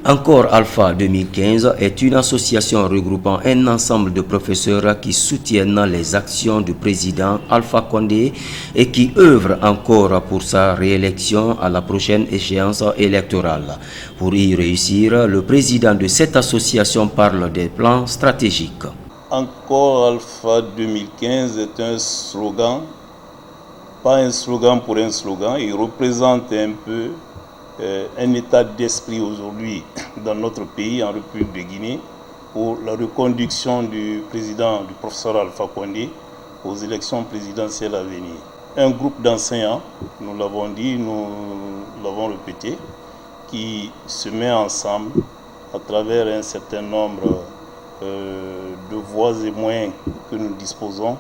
Encore Alpha 2015 est une association regroupant un ensemble de professeurs qui soutiennent les actions du président Alpha Condé et qui œuvrent encore pour sa réélection à la prochaine échéance électorale. Pour y réussir, le président de cette association parle des plans stratégiques. Encore Alpha 2015 est un slogan, pas un slogan pour un slogan, il représente un peu un état d'esprit aujourd'hui dans notre pays, en République de Guinée, pour la reconduction du président, du professeur Alpha Condé, aux élections présidentielles à venir. Un groupe d'enseignants, nous l'avons dit, nous l'avons répété, qui se met ensemble à travers un certain nombre de voies et moyens que nous disposons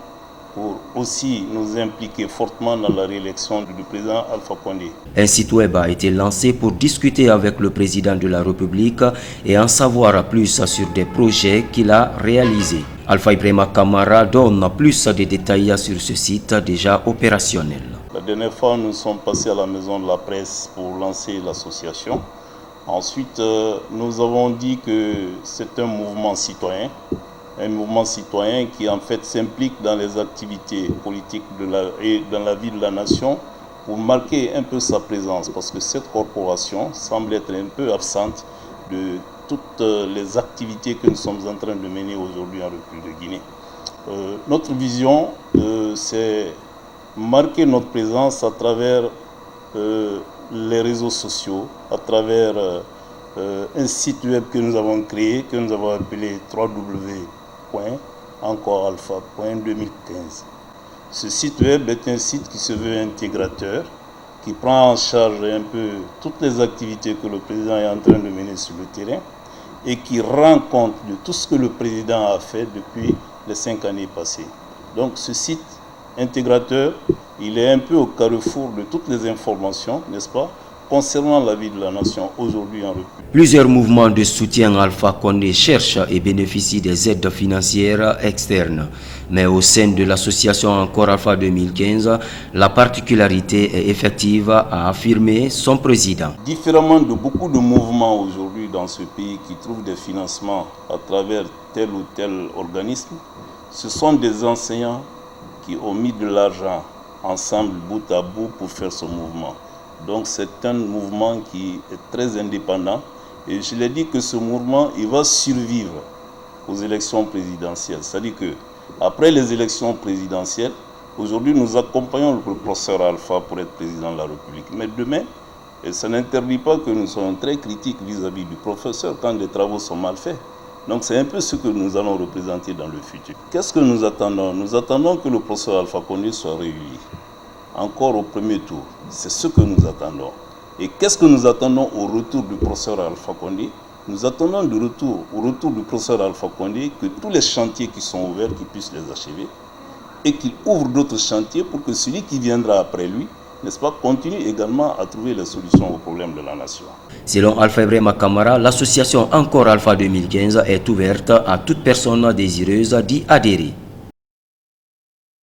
pour aussi nous impliquer fortement dans la réélection du président Alpha Condé. Un site web a été lancé pour discuter avec le président de la République et en savoir plus sur des projets qu'il a réalisés. Alpha Ibrahima Kamara donne plus de détails sur ce site déjà opérationnel. La dernière fois, nous sommes passés à la maison de la presse pour lancer l'association. Ensuite, nous avons dit que c'est un mouvement citoyen qui en fait s'implique dans les activités politiques et dans la vie de la nation pour marquer un peu sa présence, parce que cette corporation semble être un peu absente de toutes les activités que nous sommes en train de mener aujourd'hui en République de Guinée. Notre vision, c'est marquer notre présence à travers les réseaux sociaux, à travers un site web que nous avons créé, que nous avons appelé www.encorealpha.2015. Ce site web est un site qui se veut intégrateur, qui prend en charge un peu toutes les activités que le président est en train de mener sur le terrain et qui rend compte de tout ce que le président a fait depuis les 5 années passées. Donc ce site intégrateur, il est un peu au carrefour de toutes les informations, n'est-ce pas, concernant la vie de la nation aujourd'hui en République. Plusieurs mouvements de soutien à Alpha Condé cherchent et bénéficient des aides financières externes. Mais au sein de l'association Encore Alpha 2015, la particularité est effective, a affirmé son président. Différemment de beaucoup de mouvements aujourd'hui dans ce pays qui trouvent des financements à travers tel ou tel organisme, ce sont des enseignants qui ont mis de l'argent ensemble, bout à bout, pour faire ce mouvement. Donc c'est un mouvement qui est très indépendant et je l'ai dit que ce mouvement il va survivre aux élections présidentielles. C'est-à-dire que après les élections présidentielles, aujourd'hui nous accompagnons le professeur Alpha pour être président de la République. Mais demain, et ça n'interdit pas que nous soyons très critiques vis-à-vis du professeur quand les travaux sont mal faits. Donc c'est un peu ce que nous allons représenter dans le futur. Qu'est-ce que nous attendons? Nous attendons que le professeur Alpha Condé soit réélu. Encore au premier tour. C'est ce que nous attendons. Et qu'est-ce que nous attendons au retour du professeur Alpha Condé? Nous attendons au retour du professeur Alpha Condé que tous les chantiers qui sont ouverts, qu'il puisse les achever et qu'il ouvre d'autres chantiers pour que celui qui viendra après lui, n'est-ce pas, continue également à trouver les solutions aux problèmes de la nation. Selon Alpha Ibrahima Kamara, l'association Encore Alpha 2015 est ouverte à toute personne désireuse d'y adhérer.